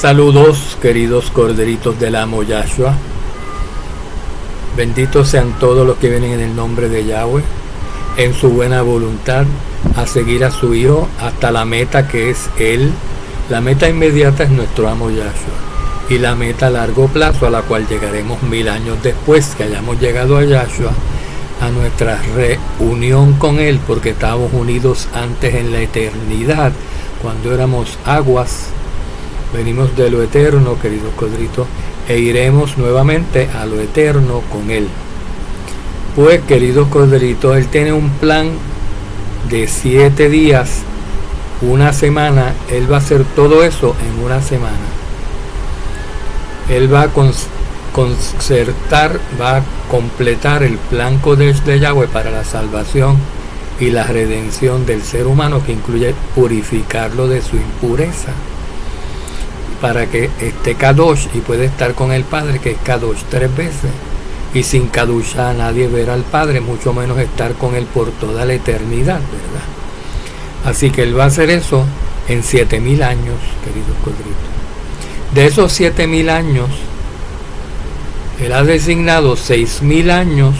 Saludos, queridos corderitos del amo Yahshua. Benditos sean todos los que vienen en el nombre de Yahweh, en su buena voluntad, a seguir a su Hijo hasta la meta que es Él. La meta inmediata es nuestro amo Yahshua, y la meta a largo plazo, a la cual llegaremos 1000 años después que hayamos llegado a Yahshua, a nuestra reunión con Él, porque estábamos unidos antes en la eternidad, cuando éramos aguas. Venimos de lo eterno, queridos corderitos, e iremos nuevamente a lo eterno con Él. Pues, queridos corderitos, Él tiene un plan de 7 días, una semana. Él va a hacer todo eso en una semana. Él va a concertar, va a completar el plan Kodesh de Yahweh para la salvación y la redención del ser humano, que incluye purificarlo de su impureza, para que esté Kadosh y pueda estar con el Padre, que es Kadosh 3 veces. Y sin Kadoshá nadie verá al Padre, mucho menos estar con Él por toda la eternidad, ¿verdad? Así que Él va a hacer eso en 7000 años, queridos corderitos. De esos 7000 años, Él ha designado 6000 años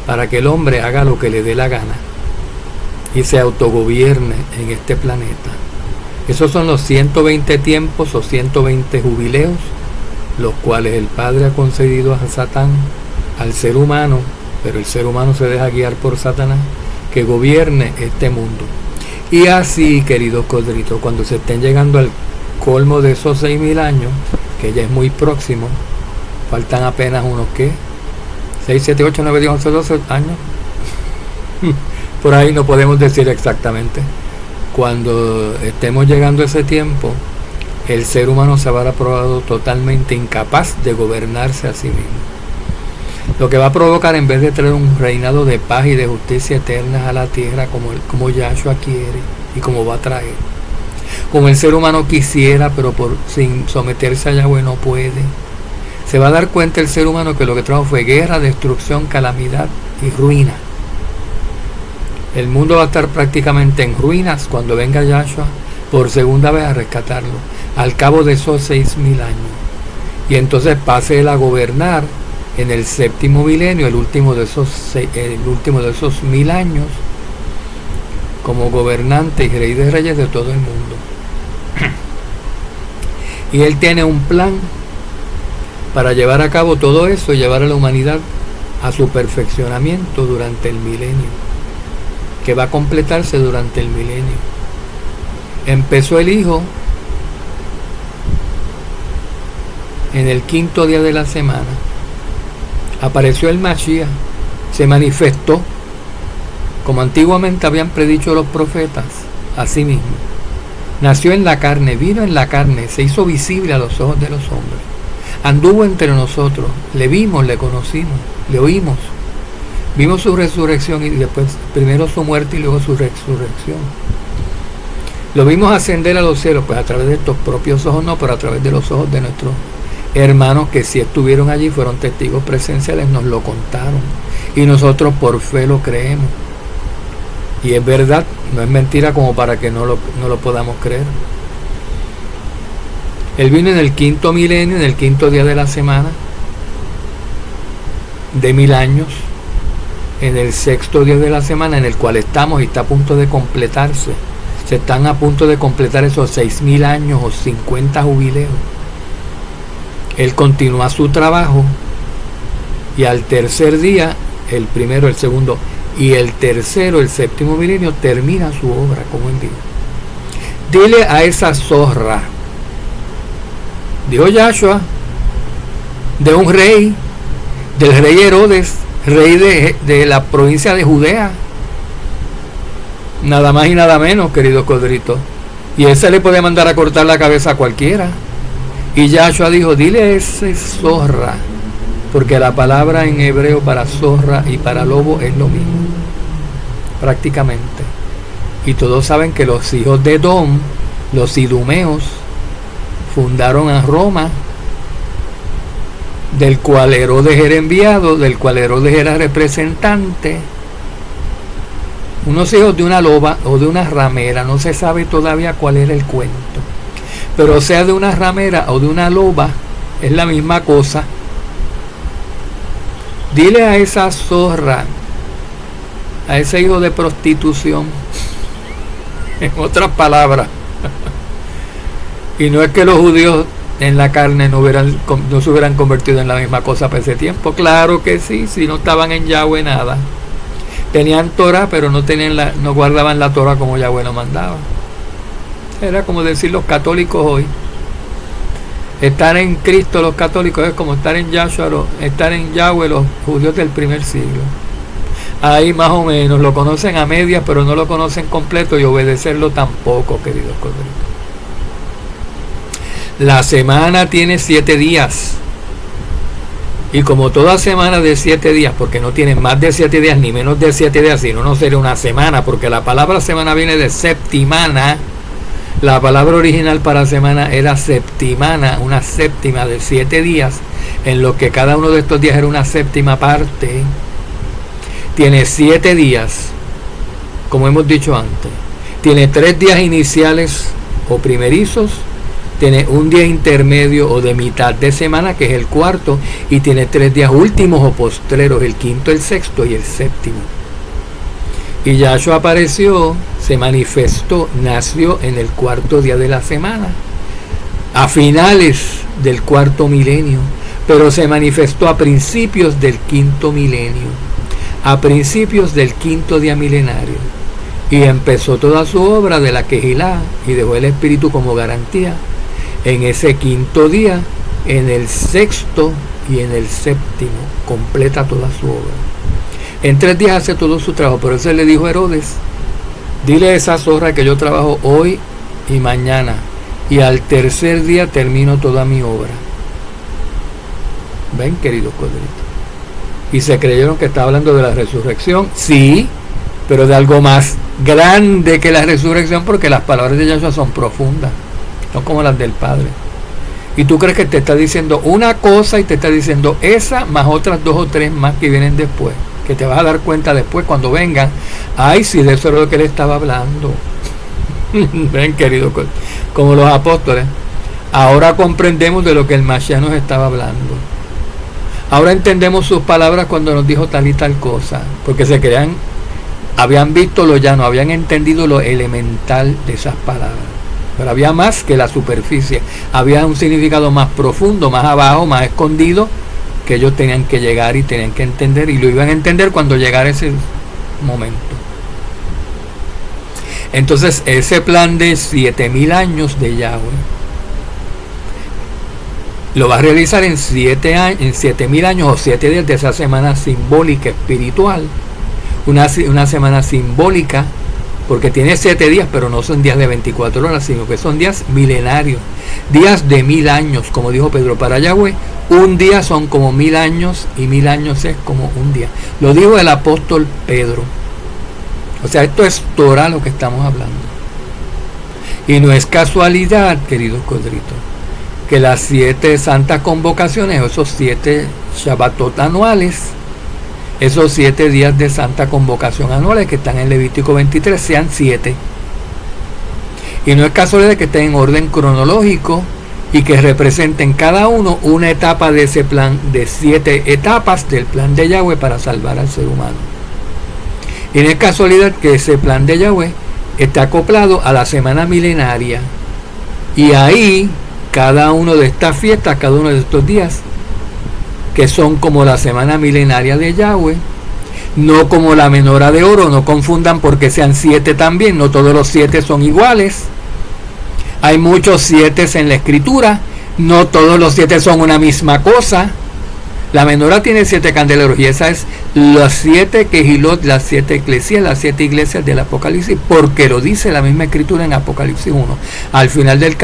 para que el hombre haga lo que le dé la gana y se autogobierne en este planeta. Esos son los 120 tiempos o 120 jubileos, los cuales el Padre ha concedido a Satán, al ser humano, pero el ser humano se deja guiar por Satanás, que gobierne este mundo. Y así, queridos corderitos, cuando se estén llegando al colmo de esos 6000 años, que ya es muy próximo, faltan apenas unos, ¿qué? 6, 7, 8, 9, 10, 11, 12 años. Por ahí no podemos decir exactamente. Cuando estemos llegando a ese tiempo, el ser humano se habrá probado totalmente incapaz de gobernarse a sí mismo. Lo que va a provocar, en vez de traer un reinado de paz y de justicia eterna a la tierra, como Yahshua quiere y como va a traer, como el ser humano quisiera, pero sin someterse a Yahweh no puede. Se va a dar cuenta el ser humano que lo que trajo fue guerra, destrucción, calamidad y ruina. El mundo va a estar prácticamente en ruinas cuando venga Yahshua por segunda vez a rescatarlo, al cabo de esos 6000 años. Y entonces pase Él a gobernar en el 7º milenio, el último de esos 1000 años, como gobernante y rey de reyes de todo el mundo. Y Él tiene un plan para llevar a cabo todo eso y llevar a la humanidad a su perfeccionamiento durante el milenio, que va a completarse durante el milenio. Empezó el Hijo en el 5º día de la semana. Apareció el Mashiach, se manifestó, como antiguamente habían predicho los profetas, así mismo. Nació en la carne, vino en la carne, se hizo visible a los ojos de los hombres. Anduvo entre nosotros, le vimos, le conocimos, le oímos. Vimos su resurrección y después, primero su muerte y luego su resurrección. Lo vimos ascender a los cielos, pues a través de estos propios ojos no, pero a través de los ojos de nuestros hermanos que si estuvieron allí, fueron testigos presenciales, nos lo contaron. Y nosotros por fe lo creemos. Y es verdad, no es mentira como para que no lo podamos creer. Él vino en el 5º milenio, en el 5º día de la semana, de 1000 años. En el 6º día de la semana, en el cual estamos y está a punto de completarse. Se están a punto de completar esos 6000 años o 50 jubileos. Él continúa su trabajo y al tercer día, el primero, el segundo y el tercero, el 7º milenio, termina su obra como él dijo. Dile a esa zorra, dijo Yahshua, de un rey, del rey Herodes, rey de la provincia de Judea, nada más y nada menos, queridos corderitos, y ese le puede mandar a cortar la cabeza a cualquiera. Y Yahshua dijo, dile a ese zorra, porque la palabra en hebreo para zorra y para lobo es lo mismo, prácticamente. Y todos saben que los hijos de Edom, los idumeos, fundaron a Roma, del cual Herodes era enviado, del cual Herodes era representante. Unos hijos de una loba o de una ramera, no se sabe todavía cuál era el cuento. pero sea de una ramera o de una loba, es la misma cosa. Dile a esa zorra, a ese hijo de prostitución, en otras palabras, y no es que los judíos en la carne no se hubieran convertido en la misma cosa para ese tiempo, claro que sí, si no estaban en Yahweh nada. Tenían Torah, pero no guardaban la Torah como Yahweh lo mandaba. Era como decir los católicos hoy. Estar en Cristo los católicos es como estar en Yahshua, estar en Yahweh los judíos del primer siglo. Ahí más o menos lo conocen a medias, pero no lo conocen completo, y obedecerlo tampoco, queridos corderitos. La semana tiene 7 días. Y como toda semana de 7 días, porque no tiene más de 7 días ni menos de 7 días, sino no sería una semana, porque la palabra semana viene de septimana. La palabra original para semana era septimana, una séptima de 7 días, en lo que cada uno de estos días era una séptima parte. Tiene 7 días, como hemos dicho antes. Tiene 3 días iniciales o primerizos. Tiene un día intermedio o de mitad de semana, que es el cuarto, y tiene 3 días últimos o postreros, el quinto, el sexto y el séptimo. Y Yahshua apareció, se manifestó, nació en el cuarto día de la semana, a finales del cuarto milenio, pero se manifestó a principios del quinto milenio, a principios del quinto día milenario, y empezó toda su obra de la Kehilá y dejó el Espíritu como garantía en ese quinto día, en el sexto y en el séptimo, completa toda su obra. En 3 días hace todo su trabajo. Por eso le dijo a Herodes: dile a esa zorra que yo trabajo hoy y mañana, y al tercer día termino toda mi obra. Ven, queridos corderitos. Y se creyeron que estaba hablando de la resurrección. Sí, pero de algo más grande que la resurrección, porque las palabras de Yahshua son profundas, no como las del Padre. Y tú crees que te está diciendo una cosa y te está diciendo esa más otras 2 o 3 más que vienen después, que te vas a dar cuenta después cuando vengan. Ay, sí, de eso es lo que él estaba hablando. Ven, querido, como los apóstoles, ahora comprendemos de lo que el Mashiach nos estaba hablando. Ahora entendemos sus palabras cuando nos dijo tal y tal cosa, porque se crean, habían visto lo llano, habían entendido lo elemental de esas palabras. Pero había más que la superficie, había un significado más profundo, más abajo, más escondido, que ellos tenían que llegar y tenían que entender, y lo iban a entender cuando llegara ese momento. Entonces ese plan de 7,000 años de Yahweh lo va a realizar en 7,000 años o 7 días de esa semana simbólica espiritual, una semana simbólica, porque tiene 7 días, pero no son días de 24 horas, sino que son días milenarios, días de 1000 años, como dijo Pedro. Para Yahweh, un día son como 1000 años, y 1000 años es como un día. Lo dijo el apóstol Pedro. O sea, esto es Torah lo que estamos hablando. Y no es casualidad, queridos corderitos, que las 7 santas convocaciones, esos 7 Shabbatot anuales, esos 7 días de santa convocación anuales que están en Levítico 23, sean 7. Y no es casualidad que estén en orden cronológico y que representen cada uno una etapa de ese plan, de 7 etapas del plan de Yahweh para salvar al ser humano. Y no es casualidad que ese plan de Yahweh está acoplado a la semana milenaria. Y ahí, cada uno de estas fiestas, cada uno de estos días, que son como la semana milenaria de Yahweh, no como la menorá de oro, no confundan porque sean 7 también, no todos los 7 son iguales. Hay muchos 7 en la escritura, no todos los 7 son una misma cosa. La menorá tiene 7 candeleros, y esa es las 7 Kehilot, las 7 eclesias, las 7 iglesias del Apocalipsis, porque lo dice la misma escritura en Apocalipsis 1. Al final del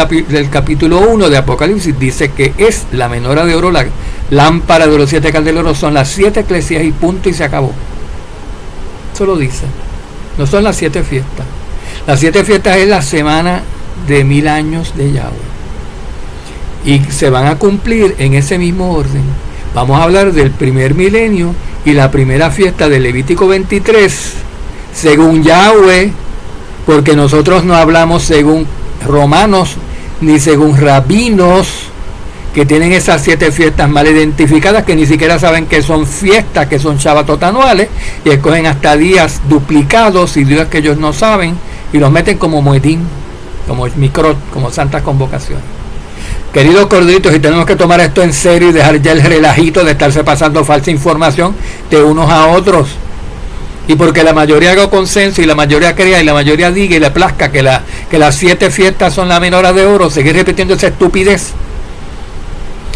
capítulo 1 de Apocalipsis dice que es la menorá de oro, la lámpara de los 7 candeleros, son las 7 eclesias y punto, y se acabó. Eso lo dice. No son las 7 fiestas. Las 7 fiestas es la semana de 1000 años de Yahweh, y se van a cumplir en ese mismo orden. Vamos a hablar del primer milenio y la primera fiesta de Levítico 23, según Yahweh, porque nosotros no hablamos según Romanos ni según rabinos que tienen esas 7 fiestas mal identificadas, que ni siquiera saben que son fiestas, que son Shabbatot anuales, y escogen hasta días duplicados y días que ellos no saben, y los meten como Moedim, como Mikrot, como santas convocaciones. Queridos corderitos, y tenemos que tomar esto en serio y dejar ya el relajito de estarse pasando falsa información de unos a otros. Y porque la mayoría haga consenso y la mayoría crea y la mayoría diga y le plazca que las 7 fiestas son la menorá de oro, seguir repitiendo esa estupidez.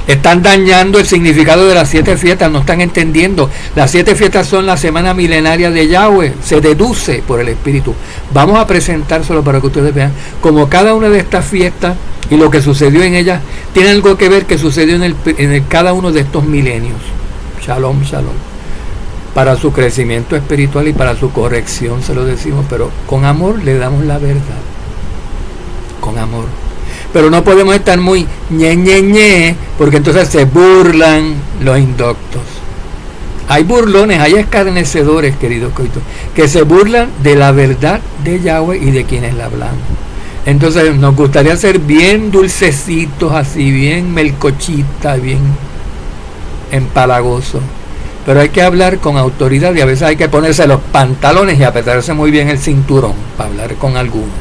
Están dañando el significado de las 7 fiestas, no están entendiendo. Las 7 fiestas son la semana milenaria de Yahweh, se deduce por el Espíritu. Vamos a presentárselo para que ustedes vean como cada una de estas fiestas y lo que sucedió en ellas tiene algo que ver que sucedió en cada uno de estos milenios. Shalom, shalom. Para su crecimiento espiritual y para su corrección se lo decimos, pero con amor le damos la verdad. Con amor. Pero no podemos estar muy ñe, porque entonces se burlan los indoctos. Hay burlones, hay escarnecedores, queridos coitos, que se burlan de la verdad de Yahweh y de quienes la hablan. Entonces nos gustaría ser bien dulcecitos, así, bien melcochitas, bien empalagosos. Pero hay que hablar con autoridad y a veces hay que ponerse los pantalones y apretarse muy bien el cinturón para hablar con alguno.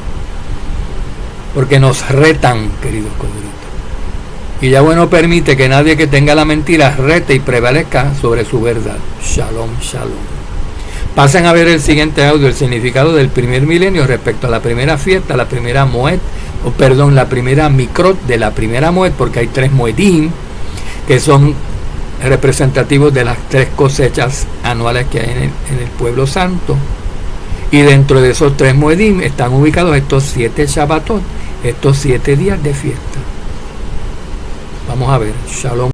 Porque nos retan, queridos corderitos. Y Yahweh no permite que nadie que tenga la mentira rete y prevalezca sobre su verdad. Shalom, shalom. Pasen a ver el siguiente audio, el significado del primer milenio respecto a la primera fiesta, la primera Moed, la primera Mikrot de la primera Moed, porque hay 3 Moedim que son representativos de las 3 cosechas anuales que hay en el pueblo santo. Y dentro de esos 3 Moedim están ubicados estos 7 Shabbatot, estos 7 días de fiesta. Vamos a ver. Shalom.